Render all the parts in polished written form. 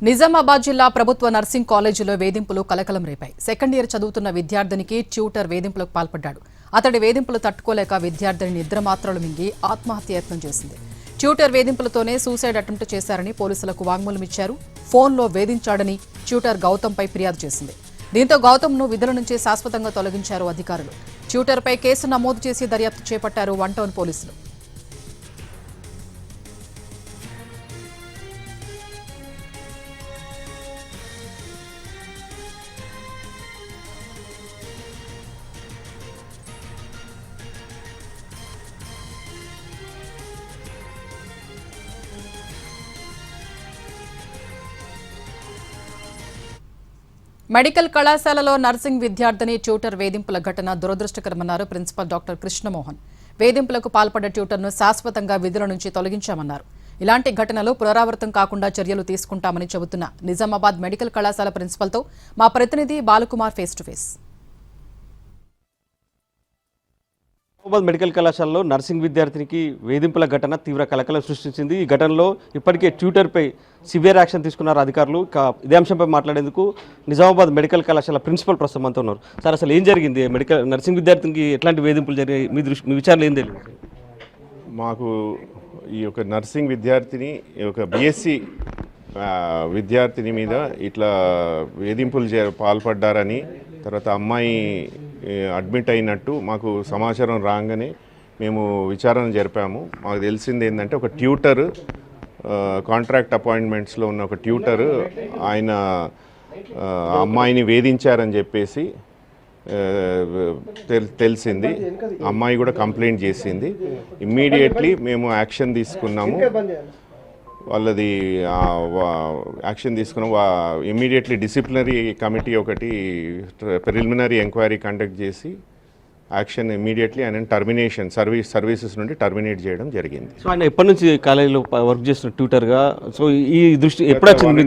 నిజామాబాద్ జిల్లా ప్రభుత్వ నర్సింగ్ కాలేజీలో వేధింపులు కలకలం రేపాయి. సెకండ్ ఇయర్ చదువుతున్న విద్యార్థినికి ట్యూటర్ వేధింపులకు పాల్పడ్డాడు. అతడి వేధింపులు తట్టుకోలేక విద్యార్థిని నిద్రమాత్రలు మింగి ఆత్మహత్యయత్నం చేసింది. ట్యూటర్ వేధింపులతోనే సూసైడ్ అటెంప్ట్ చేశారని పోలీసులకు వాంగ్మూలం ఇచ్చారు. ఫోన్లో వేధించాడని ట్యూటర్ గౌతమ్పై ఫిర్యాదు చేసింది. దీంతో గౌతమ్ను విధుల నుంచి శాశ్వతంగా తొలగించారు అధికారులు. ట్యూటర్పై కేసు నమోదు చేసి దర్యాప్తు చేపట్టారు వన్ టౌన్ పోలీసులు. మెడికల్ కళాశాలలో నర్సింగ్ విద్యార్థిని ట్యూటర్ వేధింపుల ఘటన దురదృష్టకరమన్నారు ప్రిన్సిపల్ డాక్టర్ కృష్ణమోహన్. వేధింపులకు పాల్పడ్డ ట్యూటర్ను శాశ్వతంగా విధుల నుంచి తొలగించామన్నారు. ఇలాంటి ఘటనలు పునరావృతం కాకుండా చర్యలు తీసుకుంటామని చెబుతున్న నిజామాబాద్ మెడికల్ కళాశాల ప్రిన్సిపల్తో మా ప్రతినిధి Balakumar face to face. Nizamabad medical కళాశాలలో నర్సింగ్ విద్యార్థినికి వేధింపుల ఘటన తీవ్ర కలకలం సృష్టించింది. ఈ ఘటనలో ఇప్పటికే ట్యూటర్పై సివియర్ యాక్షన్ తీసుకున్నారు అధికారులు. ఇదే అంశంపై మాట్లాడేందుకు నిజామాబాద్ మెడికల్ కళాశాల ప్రిన్సిపల్ ప్రస్తుతం అంతా ఉన్నారు. సార్, అసలు ఏం జరిగింది? నర్సింగ్ విద్యార్థినికి ఎట్లాంటి వేధింపులు జరిగాయి? మీ విచారణ ఏం తెలియదు? మాకు ఈ యొక్క నర్సింగ్ విద్యార్థిని ఒక బిఎస్సి విద్యార్థిని మీద ఇట్లా వేధింపులు పాల్పడ్డారని, తర్వాత అమ్మాయి అడ్మిట్ అయినట్టు మాకు సమాచారం రాగానే మేము విచారణ జరిపాము. మాకు తెలిసింది ఏంటంటే ఒక ట్యూటర్, కాంట్రాక్ట్ అపాయింట్మెంట్స్లో ఉన్న ఒక ట్యూటర్ ఆయన అమ్మాయిని వేధించారని చెప్పేసి తెలిసింది. అమ్మాయి కూడా కంప్లైంట్ చేసింది. ఇమ్మీడియట్లీ మేము యాక్షన్ తీసుకున్నాము. వాళ్ళది యాక్షన్ తీసుకున్నాం. ఇమ్మీడియట్లీ డిసిప్లినరీ కమిటీ ఒకటి ప్రిలిమినరీ ఎంక్వైరీ కండక్ట్ చేసి యాక్షన్ ఇమ్మీడియట్లీ ఆయన సర్వీసెస్ నుండి టర్మినేట్ చేయడం జరిగింది. సో ఆయన ఎప్పటి నుంచి కాలేజీలో వర్క్ చేస్తున్న ట్యూటర్గా? సో ఈ దృష్టి ఎప్పుడు వచ్చింది?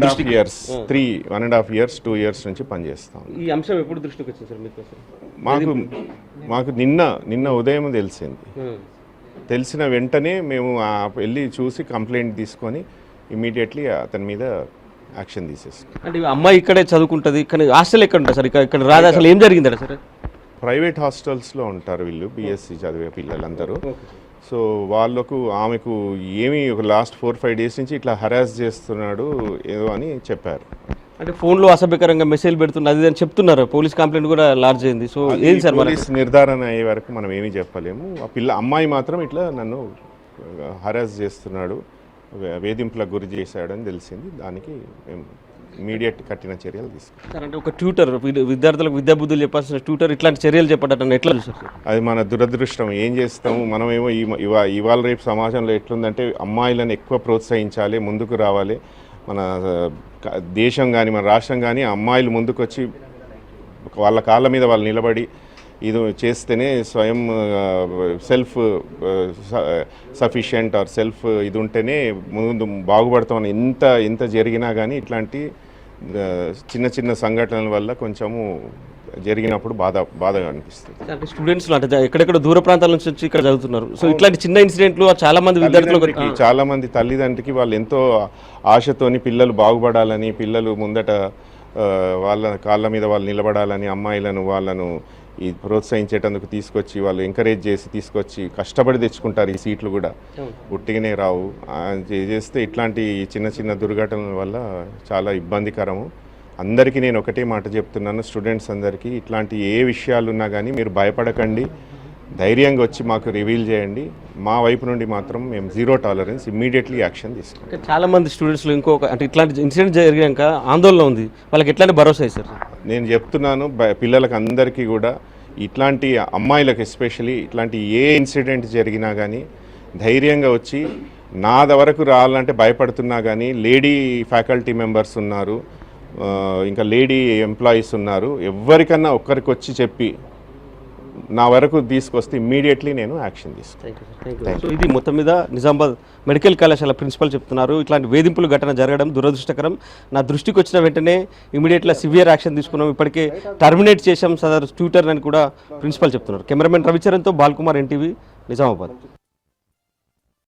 1.5 years 2 years నుంచి పనిచేస్తాం. ఈ అంశం ఎప్పుడు దృష్టికి వచ్చింది సార్ మీకు? మాకు నిన్న ఉదయం తెలిసింది. తెలిసిన వెంటనే మేము వెళ్ళి చూసి కంప్లైంట్ తీసుకొని ఇమ్మీడియట్లీ అతని మీద యాక్షన్ తీసేస్తాం. అంటే అమ్మాయి ఇక్కడే చదువుకుంటుంది, కానీ హాస్టల్ ఎక్కడ ఉంటుంది సార్? ఇక్కడ రాదా? అసలు ఏం జరిగిందా సార్? ప్రైవేట్ హాస్టల్స్లో ఉంటారు వీళ్ళు, బిఎస్సి చదివే పిల్లలందరూ. సో ఆమెకు ఏమీ ఒక లాస్ట్ 4-5 days నుంచి ఇట్లా హరాస్ చేస్తున్నాడు ఏదో అని చెప్పారు. అంటే ఫోన్లో అసభ్యకరంగా మెసేజ్ పెడుతున్నారు అది అని చెప్తున్నారు. పోలీస్ కంప్లైంట్ కూడా లాడ్జ్ అయింది. సో ఏం సార్ పోలీస్ నిర్ధారణ అయ్యే వరకు మనం ఏమీ చెప్పలేము. అమ్మాయి మాత్రం ఇట్లా నన్ను హరాస్ చేస్తున్నాడు, వేధింపులకు గురి చేశాడని తెలిసింది. దానికి మేము ఇమీడియట్ కఠిన చర్యలు తీసుకున్నాం. అంటే ఒక ట్యూటర్ విద్యార్థులకు విద్యాబుద్ధులు చెప్పాల్సిన ట్యూటర్ ఇట్లాంటి చర్యలు చెప్పడం ఎట్లా చూస్తారు? అది మన దురదృష్టం. ఏం చేస్తాము మనమేమో ఇవాళ రేపు సమాజంలో ఎట్లుందంటే అమ్మాయిలను ఎక్కువ ప్రోత్సహించాలి, ముందుకు రావాలి. మన దేశం కానీ మన రాష్ట్రం కానీ అమ్మాయిలు ముందుకు వచ్చి వాళ్ళ కాళ్ళ మీద వాళ్ళు నిలబడి ఇది చేస్తేనే స్వయం సెల్ఫ్ సఫిషియెంట్ ఆర్ సెల్ఫ్ ఇది ఉంటేనే ముందు బాగుపడతామని ఎంత జరిగినా కానీ ఇట్లాంటి చిన్న చిన్న సంఘటనల వల్ల కొంచెము జరిగినప్పుడు బాధగా అనిపిస్తుంది. అంటే స్టూడెంట్స్ అంటే ఎక్కడెక్కడ దూర ప్రాంతాల నుంచి వచ్చి ఇక్కడ చదువుతున్నారు. సో ఇట్లాంటి చిన్న ఇన్సిడెంట్లు చాలా మంది విద్యార్థులకు, చాలా మంది తల్లిదండ్రులకి వాళ్ళు ఎంతో ఆశతోని పిల్లలు బాగుపడాలని, పిల్లలు ముందట వాళ్ళ కాళ్ళ మీద వాళ్ళు నిలబడాలని, అమ్మాయిలను వాళ్ళను ఈ ప్రోత్సహించేటందుకు తీసుకొచ్చి వాళ్ళు ఎంకరేజ్ చేసి తీసుకొచ్చి కష్టపడి తెచ్చుకుంటారు. ఈ సీట్లు కూడా ఉట్టిగానే రావు. చేస్తే ఇట్లాంటి చిన్న చిన్న దుర్ఘటనల వల్ల చాలా ఇబ్బందికరము. అందరికీ నేను ఒకటే మాట చెప్తున్నాను, స్టూడెంట్స్ అందరికీ ఇట్లాంటి ఏ విషయాలు ఉన్నా కానీ మీరు భయపడకండి, ధైర్యంగా వచ్చి మాకు రివీల్ చేయండి. మా వైపు నుండి మాత్రం మేము 0 tolerance, ఇమ్మీడియట్లీ యాక్షన్ తీసుకుంటాం. చాలా మంది స్టూడెంట్స్లో అంటే ఇట్లాంటి ఇన్సిడెంట్ జరిగాక ఆందోళన ఉంది, వాళ్ళకి ఎట్లాంటి భరోసా ఇస్తారు? నేను చెప్తున్నాను పిల్లలకు అందరికీ కూడా, ఇట్లాంటి అమ్మాయిలకు ఎస్పెషలీ ఇట్లాంటి ఏ ఇన్సిడెంట్ జరిగినా కానీ ధైర్యంగా వచ్చి నా వరకు రావాలంటే భయపడుతున్నా కానీ లేడీ ఫ్యాకల్టీ మెంబర్స్ ఉన్నారు, ఇంకా లేడీ ఎంప్లాయీస్ ఉన్నారు, ఎవరికన్నా ఒక్కరికి వచ్చి చెప్పి నా వరకు తీసుకొస్తే ఇమ్మీడియట్లీ నేను యాక్షన్ తీసుకుంటాను. సో ఇది మొత్తం మీద నిజామాబాద్ మెడికల్ కళాశాల ప్రిన్సిపల్ చెప్తున్నారు. ఇట్లాంటి వేధింపులు ఘటన జరగడం దురదృష్టకరం. నా దృష్టికి వచ్చిన వెంటనే ఇమీడియట్గా సివియర్ యాక్షన్ తీసుకున్నాం. ఇప్పటికే టర్మినేట్ చేశాం సదరు ట్యూటర్ అని కూడా ప్రిన్సిపల్ చెప్తున్నారు. కెమెరామెన్ రవిచరణ్తో బాలకుమార్, NTV, నిజామాబాద్.